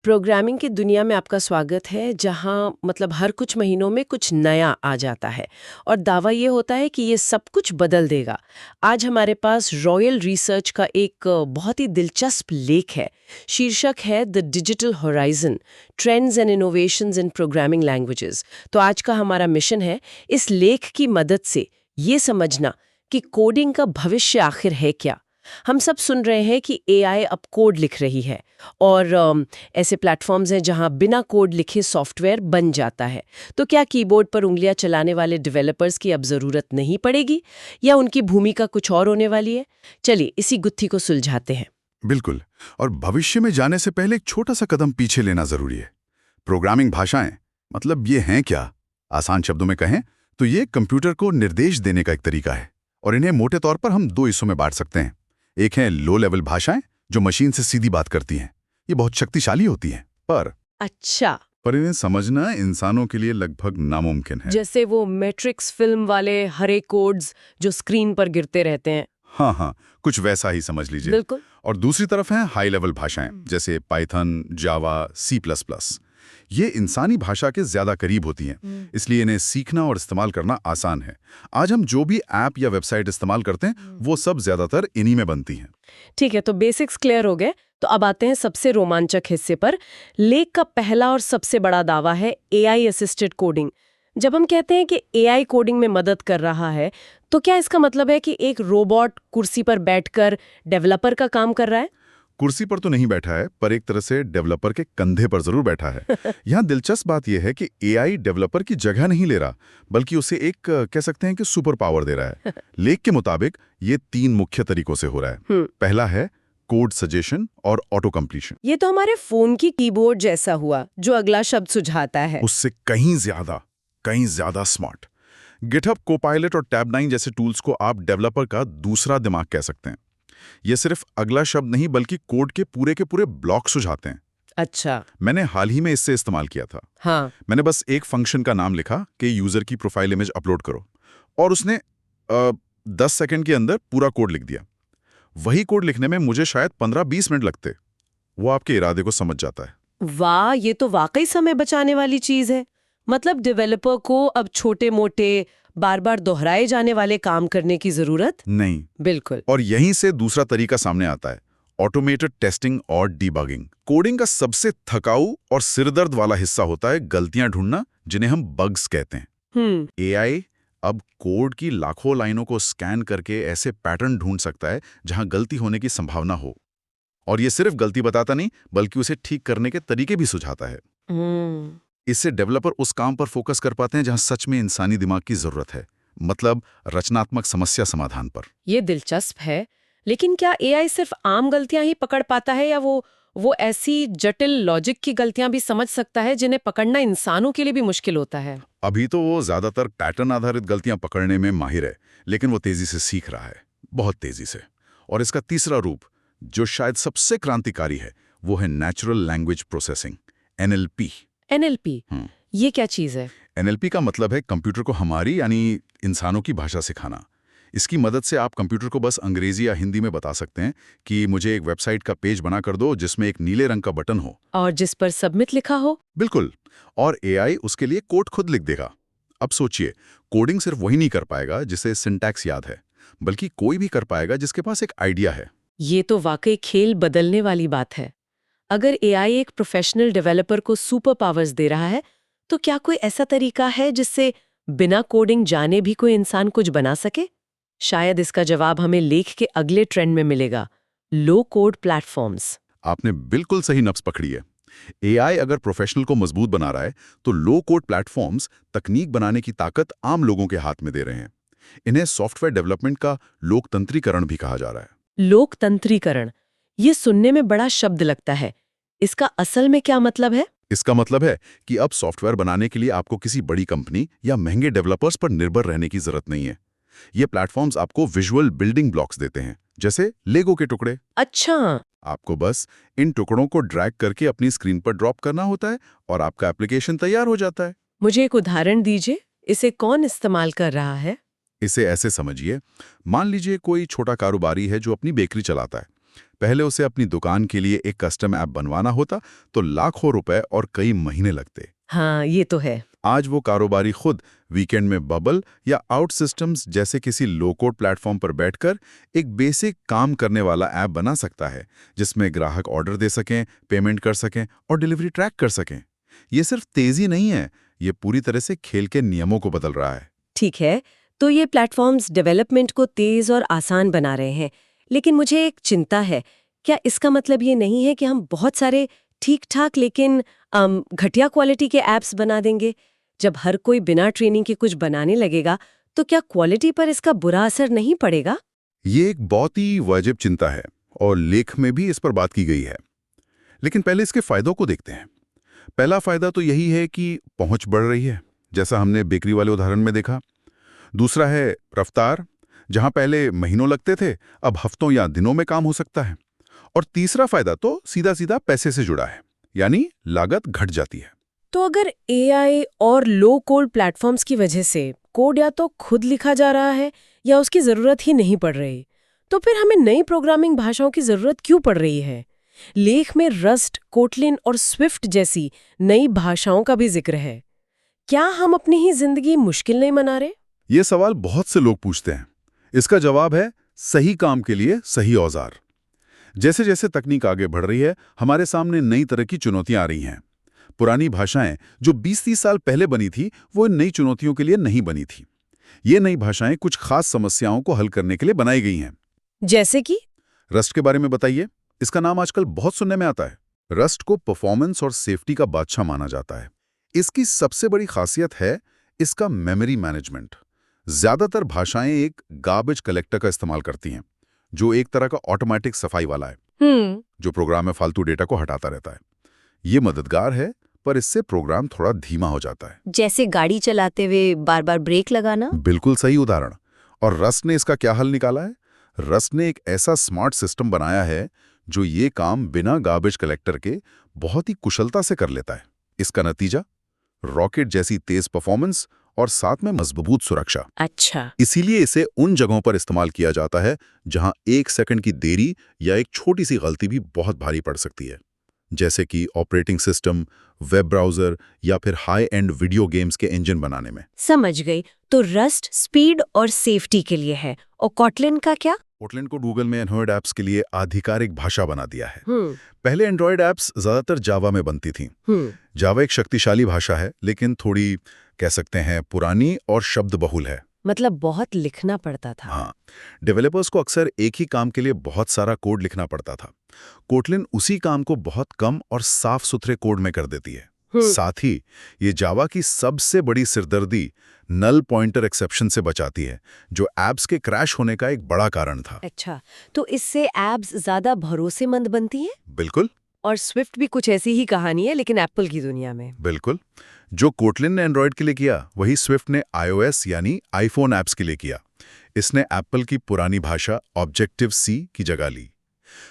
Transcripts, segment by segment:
Programming की दुनिया में आपका स्वागत है जहां मतलब हर कुछ महीनों में कुछ नया आ जाता है और दावा ये होता है कि ये सब कुछ बदल देगा। आज हमारे पास रॉयल रिसर्च का एक बहुत ही दिलचस्प लेख है। शीर्षक है the digital horizon, trends and innovations in programming languages. तो आज का हमारा मिशन है इस लेख की मदद से ये समझना कि कोडिंग का भविष्य आखिर है क्या। हम सब सुन रहे हैं कि एआई अब कोड लिख रही है और ऐसे प्लेटफॉर्म्स हैं जहां बिना कोड लिखे सॉफ्टवेयर बन जाता है। तो क्या कीबोर्ड पर उंगलियां चलाने वाले डेवलपर्स की अब जरूरत नहीं पड़ेगी या उनकी भूमिका कुछ और होने वाली है? चलिए इसी गुत्थी को सुलझाते हैं। बिल्कुल। और भविष्य में जाने से पहले एक छोटा सा कदम पीछे लेना जरूरी है। प्रोग्रामिंग भाषाएं मतलब ये हैं क्या? आसान शब्दों में कहें तो ये कंप्यूटर को निर्देश देने का एक तरीका है और इन्हें मोटे तौर पर हम दो हिस्सों में बांट सकते हैं। एक है लो लेवल भाषाएं जो मशीन से सीधी बात करती हैं। ये बहुत शक्तिशाली होती हैं अच्छा, पर इन्हें समझना इंसानों के लिए लगभग नामुमकिन है। जैसे वो मैट्रिक्स फिल्म वाले हरे कोड्स जो स्क्रीन पर गिरते रहते हैं। हाँ हाँ, कुछ वैसा ही समझ लीजिए। बिल्कुल। और दूसरी तरफ है हाई लेवल भाषाएं जैसे पाइथन, जावा, C++। ये इंसानी भाषा के ज्यादा करीब होती हैं, इसलिए इन्हें सीखना और इस्तेमाल करना आसान है। आज हम जो भी ऐप या वेबसाइट इस्तेमाल करते हैं वो सब ज्यादातर इन्हीं में बनती हैं। ठीक है, तो बेसिक्स क्लियर हो गए। तो अब आते हैं सबसे रोमांचक हिस्से पर। लेख का पहला और सबसे बड़ा दावा है एआई असिस्टेड कोडिंग। जब हम कहते हैं कि एआई कोडिंग में मदद कर रहा है, तो क्या इसका मतलब है कि एक रोबोट कुर्सी पर बैठकर डेवलपर का काम कर रहा है? कुर्सी पर तो नहीं बैठा है, पर एक तरह से डेवलपर के कंधे पर जरूर बैठा है। यहाँ दिलचस्प बात यह है कि एआई डेवलपर की जगह नहीं ले रहा, बल्कि उसे एक कह सकते हैं कि सुपर पावर दे रहा है। लेख के मुताबिक ये 3 मुख्य तरीकों से हो रहा है। पहला है कोड सजेशन और ऑटो कंप्लीशन। ये तो हमारे फोन की कीबोर्ड जैसा हुआ जो अगला शब्द सुझाता है। उससे कहीं ज्यादा स्मार्ट। गिटहब कोपायलट और टैब9 जैसे टूल्स को आप डेवलपर का दूसरा दिमाग कह सकते हैं। ये सिर्फ अगला शब्द नहीं बल्कि कोड के पूरे ब्लॉक सुझाते हैं। अच्छा। मैंने हाल ही में इससे इस्तेमाल किया था। हाँ। मैंने बस एक फंक्शन का नाम लिखा कि यूजर की प्रोफाइल इमेज अपलोड करो और उसने 10 सेकंड के अंदर पूरा कोड लिख दिया। वही कोड लिखने में मुझे शायद 15-20 मिनट लगते। वो आपके इरादे को समझ जाता है। वाह, ये तो वाकई समय बचाने वाली चीज है। मतलब डेवलपर को अब छोटे मोटे बार बार दोहराए जाने वाले काम करने की जरूरत नहीं। बिल्कुल। और यहीं से दूसरा तरीका सामने आता है, ऑटोमेटेड टेस्टिंग और डीबगिंग। कोडिंग का सबसे थकाऊ और सिरदर्द वाला हिस्सा होता है गलतियां ढूंढना, जिन्हें हम बग्स कहते हैं। एआई अब कोड की लाखों लाइनों को स्कैन करके ऐसे पैटर्न ढूंढ सकता है जहां गलती होने की संभावना हो। और ये सिर्फ गलती बताता नहीं बल्कि उसे ठीक करने के तरीके भी सुझाता है। इससे डेवलपर उस काम पर फोकस कर पाते हैं जहां सच में इंसानी दिमाग की जरूरत है, मतलब रचनात्मक समस्या समाधान पर। ये दिलचस्प है, लेकिन क्या एआई सिर्फ आम गलतियां ही पकड़ पाता है या वो ऐसी जटिल लॉजिक की गलतियां भी समझ सकता है जिन्हें पकड़ना इंसानों के लिए भी मुश्किल होता है? अभी तो वो ज्यादातर पैटर्न आधारित गलतियां पकड़ने में माहिर है, लेकिन वो तेजी से सीख रहा है, बहुत तेजी से। और इसका तीसरा रूप, जो शायद सबसे क्रांतिकारी है, वो है natural language processing, NLP. NLP, ये क्या चीज है? एनएलपी का मतलब है कंप्यूटर को हमारी यानी इंसानों की भाषा सिखाना। इसकी मदद से आप कंप्यूटर को बस अंग्रेजी या हिंदी में बता सकते हैं कि मुझे एक वेबसाइट का पेज बना कर दो जिसमें एक नीले रंग का बटन हो और जिस पर सबमिट लिखा हो। बिल्कुल। और एआई उसके लिए कोड खुद लिख देगा। अब सोचिए, कोडिंग सिर्फ वही नहीं कर पाएगा जिसे सिंटैक्स याद है, बल्कि कोई भी कर पाएगा जिसके पास एक आइडिया है। ये तो वाकई खेल बदलने वाली बात है। अगर एआई एक प्रोफेशनल डेवलपर को सुपर पावर्स दे रहा है, तो क्या कोई ऐसा तरीका है जिससे बिना कोडिंग जाने भी कोई इंसान कुछ बना सके? शायद इसका जवाब हमें लेख के अगले ट्रेंड में मिलेगा, लो कोड प्लेटफॉर्म्स। आपने बिल्कुल सही नब्ज पकड़ी है। एआई अगर प्रोफेशनल को मजबूत बना रहा है, तो लो कोड प्लेटफॉर्म्स तकनीक बनाने की ताकत आम लोगों के हाथ में दे रहे हैं। इन्हें सॉफ्टवेयर डेवलपमेंट का लोकतंत्रीकरण भी कहा जा रहा है। लोकतंत्रीकरण, ये सुनने में बड़ा शब्द लगता है। इसका असल में क्या मतलब है? इसका मतलब है कि अब सॉफ्टवेयर बनाने के लिए आपको किसी बड़ी कंपनी या महंगे डेवलपर्स पर निर्भर रहने की जरूरत नहीं है। ये प्लेटफॉर्म्स आपको विजुअल बिल्डिंग ब्लॉक्स देते हैं, जैसे लेगो के टुकड़े। अच्छा। आपको बस इन टुकड़ों को ड्रैग करके अपनी स्क्रीन पर ड्रॉप करना होता है और आपका एप्लीकेशन तैयार हो जाता है। मुझे एक उदाहरण दीजिए, इसे कौन इस्तेमाल कर रहा है? इसे ऐसे समझिए, मान लीजिए कोई छोटा कारोबारी है जो अपनी बेकरी चलाता है। पहले उसे अपनी दुकान के लिए एक कस्टम ऐप बनवाना होता तो लाखों रुपए और कई महीने लगते। हाँ, ये तो है। आज वो कारोबारी खुद वीकेंड में बबल या आउट सिस्टम्स जैसे किसी लो कोड प्लेटफॉर्म पर बैठकर एक बेसिक काम करने वाला ऐप बना सकता है, जिसमें ग्राहक ऑर्डर दे सकें, पेमेंट कर सकें और डिलीवरी ट्रैक कर सकें। ये सिर्फ तेजी नहीं है, ये पूरी तरह से खेल के नियमों को बदल रहा है। ठीक है, तो ये प्लेटफॉर्म्स डेवलपमेंट को तेज और आसान बना रहे हैं, लेकिन मुझे एक चिंता है। क्या इसका मतलब ये नहीं है कि हम बहुत सारे ठीक-ठाक लेकिन घटिया क्वालिटी के ऐप्स बना देंगे? जब हर कोई बिना ट्रेनिंग के कुछ बनाने लगेगा, तो क्या क्वालिटी पर इसका बुरा असर नहीं पड़ेगा? ये एक बहुत ही वाजिब चिंता है और लेख में भी इस पर बात की गई है। लेकिन पहले इसके फायदों को देखते हैं। पहला फायदा तो यही है कि पहुंच बढ़ रही है, जैसा हमने बेकरी वाले उदाहरण में देखा। दूसरा है रफ्तार, जहां पहले महीनों लगते थे, अब हफ्तों या दिनों में काम हो सकता है। और तीसरा फायदा तो सीधा सीधा पैसे से जुड़ा है, यानी लागत घट जाती है। तो अगर एआई और लो कोड प्लेटफॉर्म्स की वजह से कोड या तो खुद लिखा जा रहा है या उसकी जरूरत ही नहीं पड़ रही, तो फिर हमें नई प्रोग्रामिंग भाषाओं की जरूरत क्यों पड़ रही है? लेख में रस्ट, कोटलिन और स्विफ्ट जैसी नई भाषाओं का भी जिक्र है। क्या हम अपनी ही जिंदगी मुश्किल नहीं बना रहे? ये सवाल बहुत से लोग पूछते हैं। इसका जवाब है सही काम के लिए सही औजार। जैसे जैसे तकनीक आगे बढ़ रही है, हमारे सामने नई तरह की चुनौतियां आ रही हैं। पुरानी भाषाएं जो 20-30 साल पहले बनी थी, वो इन नई चुनौतियों के लिए नहीं बनी थी। ये नई भाषाएं कुछ खास समस्याओं को हल करने के लिए बनाई गई हैं। जैसे कि रस्ट के बारे में बताइए। इसका नाम आजकल बहुत सुनने में आता है। रस्ट को परफॉर्मेंस और सेफ्टी का बादशाह माना जाता है। इसकी सबसे बड़ी खासियत है इसका मेमोरी मैनेजमेंट। ज्यादातर भाषाएं एक गार्बेज कलेक्टर का इस्तेमाल करती हैं, जो एक तरह का ऑटोमेटिक सफाई वाला है, जो प्रोग्राम में फालतू डेटा को हटाता रहता है। ये मददगार है, पर इससे प्रोग्राम थोड़ा धीमा हो जाता है। जैसे गाड़ी चलाते हुए बार बार ब्रेक लगाना। बिल्कुल सही उदाहरण। और रस्ट ने इसका क्या हल निकाला है? रस्ट ने एक ऐसा स्मार्ट सिस्टम बनाया है जो ये काम बिना गार्बेज कलेक्टर के बहुत ही कुशलता से कर लेता है। इसका नतीजा रॉकेट जैसी तेज परफॉर्मेंस और साथ में मजबूत सुरक्षा। अच्छा, इसीलिए इसे उन जगहों पर इस्तेमाल किया जाता है जहां 1 सेकंड की देरी या एक छोटी सी गलती भी बहुत भारी पड़ सकती है, जैसे कि ऑपरेटिंग सिस्टम, वेब ब्राउजर या फिर हाई एंड वीडियो गेम्स के इंजन बनाने में। समझ गई। तो रस्ट स्पीड और सेफ्टी के लिए है, और कोटलिन का क्या? कोटलिन को गूगल में एंड्रॉयड ऐप्स के लिए आधिकारिक भाषा बना दिया है। पहले एंड्रॉयड ऐप्स ज्यादातर जावा में बनती थीं। जावा एक शक्तिशाली भाषा है, लेकिन थोड़ी कह सकते हैं पुरानी और शब्द बहुल है। मतलब बहुत लिखना पड़ता था। हाँ, डेवलपर्स को अक्सर एक ही काम के लिए बहुत सारा कोड लिखना पड़ता था। कोटलिन उसी काम को बहुत कम और साफ सुथरे कोड में कर देती है। साथ ही ये जावा की सबसे बड़ी सिरदर्दी नल पॉइंटर एक्सेप्शन से बचाती है, जो ऐप्स के क्रैश होने का एक बड़ा कारण था। अच्छा, तो इससे ऐप्स ज्यादा भरोसेमंद बनती हैं? बिल्कुल। और स्विफ्ट भी कुछ ऐसी ही कहानी है, लेकिन एप्पल की दुनिया में। बिल्कुल। जो कोटलिन ने एंड्रॉयड के लिए किया, वही स्विफ्ट ने iOS यानी आईफोन ऐप्स के लिए किया। इसने एप्पल की पुरानी भाषा ऑब्जेक्टिव सी की जगह ली।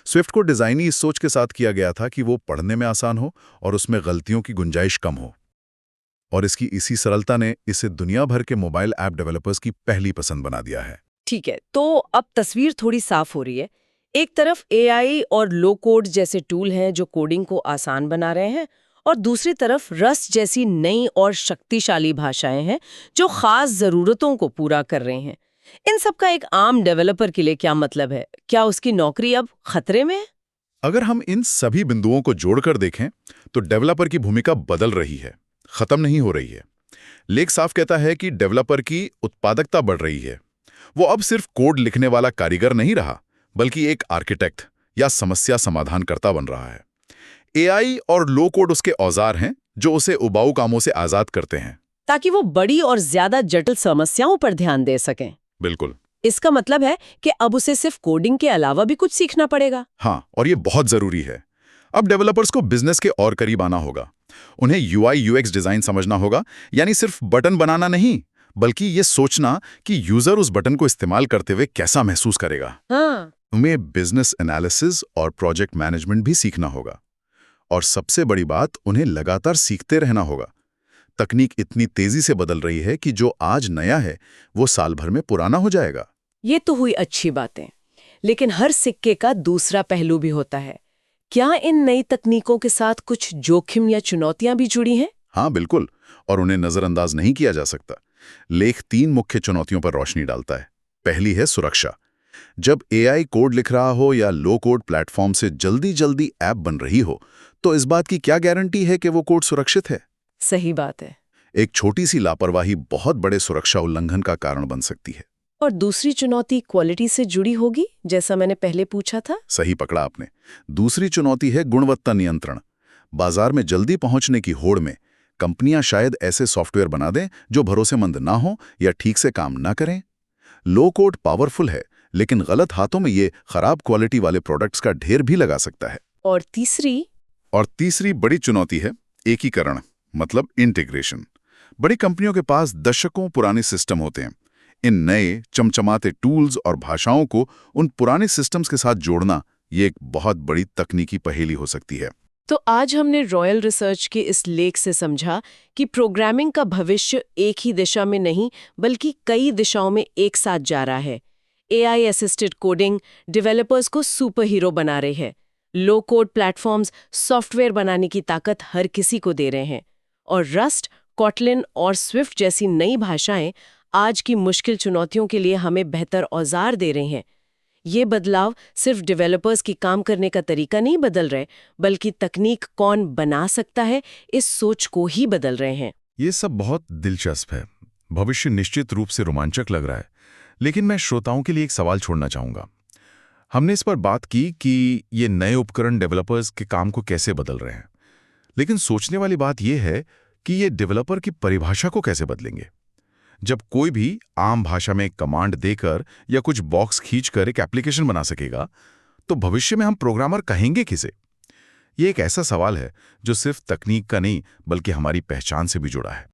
स्विफ्ट को डिजाइन ही इस सोच के साथ किया गया था कि वो पढ़ने में आसान हो और उसमें गलतियों की गुंजाइश कम हो। और इसकी इसी सरलता ने इसे दुनिया भर के मोबाइल ऐप डेवलपर्स की पहली पसंद बना दिया है। ठीक है, तो अब तस्वीर थोड़ी साफ हो रही है। एक तरफ एआई और लो कोड जैसे टूल हैं जो कोडिंग को आसान बना रहे हैं, और दूसरी तरफ रस्ट जैसी नई और शक्तिशाली भाषाएं हैं जो खास जरूरतों को पूरा कर रहे हैं। इन सब का एक आम डेवलपर के लिए क्या मतलब है? क्या उसकी नौकरी अब खतरे में है? अगर हम इन सभी बिंदुओं को जोड़कर देखें तो डेवलपर की भूमिका बदल रही है, खत्म नहीं हो रही है। लेख साफ कहता है कि डेवलपर की उत्पादकता बढ़ रही है। वो अब सिर्फ कोड लिखने वाला कारीगर नहीं रहा, बल्कि एक आर्किटेक्ट या समस्या समाधानकर्ता बन रहा है। एआई और लो कोड उसके औजार हैं जो उसे उबाऊ कामों से आजाद करते हैं, ताकि वो बड़ी और ज्यादा जटिल समस्याओं पर ध्यान दे सकें। बिल्कुल। इसका मतलब है कि अब उसे सिर्फ कोडिंग के अलावा भी कुछ सीखना पड़ेगा। हाँ, और ये बहुत जरूरी है। अब डेवलपर्स को बिजनेस के और करीब आना होगा। उन्हें यूआई यूएक्स डिजाइन समझना होगा, यानी सिर्फ बटन बनाना नहीं, बल्कि ये सोचना कि यूजर उस बटन को इस्तेमाल करते हुए कैसा महसूस करेगा। हाँ। उन्हें बिजनेस एनालिसिस और प्रोजेक्ट मैनेजमेंट भी सीखना होगा। और सबसे बड़ी बात, उन्हें लगातार सीखते रहना होगा। तकनीक इतनी तेजी से बदल रही है कि जो आज नया है वो साल भर में पुराना हो जाएगा। ये तो हुई अच्छी बातें, लेकिन हर सिक्के का दूसरा पहलू भी होता है। क्या इन नई तकनीकों के साथ कुछ जोखिम या चुनौतियां भी जुड़ी हैं? हाँ बिल्कुल, और उन्हें नजरअंदाज नहीं किया जा सकता। लेख 3 मुख्य चुनौतियों पर रोशनी डालता है। पहली है सुरक्षा। जब एआई कोड लिख रहा हो या लो कोड प्लेटफॉर्म से जल्दी जल्दी ऐप बन रही हो, तो इस बात की क्या गारंटी है कि वो कोड सुरक्षित है? सही बात है। एक छोटी सी लापरवाही बहुत बड़े सुरक्षा उल्लंघन का कारण बन सकती है। और दूसरी चुनौती क्वालिटी से जुड़ी होगी, जैसा मैंने पहले पूछा था। सही पकड़ा आपने। दूसरी चुनौती है गुणवत्ता नियंत्रण। बाजार में जल्दी पहुंचने की होड़ में कंपनियां शायद ऐसे सॉफ्टवेयर बना दें जो भरोसेमंद ना हो या ठीक से काम ना करें। लो कोड पावरफुल है, लेकिन गलत हाथों में ये खराब क्वालिटी वाले प्रोडक्ट्स का ढेर भी लगा सकता है। और तीसरी बड़ी चुनौती है एकीकरण, मतलब इंटीग्रेशन। बड़ी कंपनियों के पास दशकों पुराने सिस्टम होते हैं। इन नए चमचमाते टूल्स और भाषाओं को उन पुराने सिस्टम्स के साथ जोड़ना, ये एक बहुत बड़ी तकनीकी पहेली हो सकती है। तो आज हमने रॉयल रिसर्च के इस लेख से समझा कि प्रोग्रामिंग का भविष्य एक ही दिशा में नहीं बल्कि कई दिशाओं में एक साथ जा रहा है। एआई असिस्टेड कोडिंग डेवलपर्स को सुपर हीरो बना रहे हैं। लो कोड प्लेटफॉर्म्स सॉफ्टवेयर बनाने की ताकत हर किसी को दे रहे हैं। और रस्ट, कॉटलिन और स्विफ्ट जैसी नई भाषाएं आज की मुश्किल चुनौतियों के लिए हमें बेहतर औजार दे रहे हैं। ये बदलाव सिर्फ डेवलपर्स की काम करने का तरीका नहीं बदल रहे, बल्कि तकनीक कौन बना सकता है इस सोच को ही बदल रहे हैं। ये सब बहुत दिलचस्प है। भविष्य निश्चित रूप से रोमांचक लग रहा है। लेकिन मैं श्रोताओं के लिए एक सवाल छोड़ना चाहूंगा। हमने इस पर बात की कि ये नए उपकरण डेवलपर्स के काम को कैसे बदल रहे हैं, लेकिन सोचने वाली बात यह है कि ये डेवलपर की परिभाषा को कैसे बदलेंगे। जब कोई भी आम भाषा में एक कमांड देकर या कुछ बॉक्स खींचकर एक एप्लीकेशन बना सकेगा, तो भविष्य में हम प्रोग्रामर कहेंगे किसे? ये एक ऐसा सवाल है जो सिर्फ तकनीक का नहीं बल्कि हमारी पहचान से भी जुड़ा है।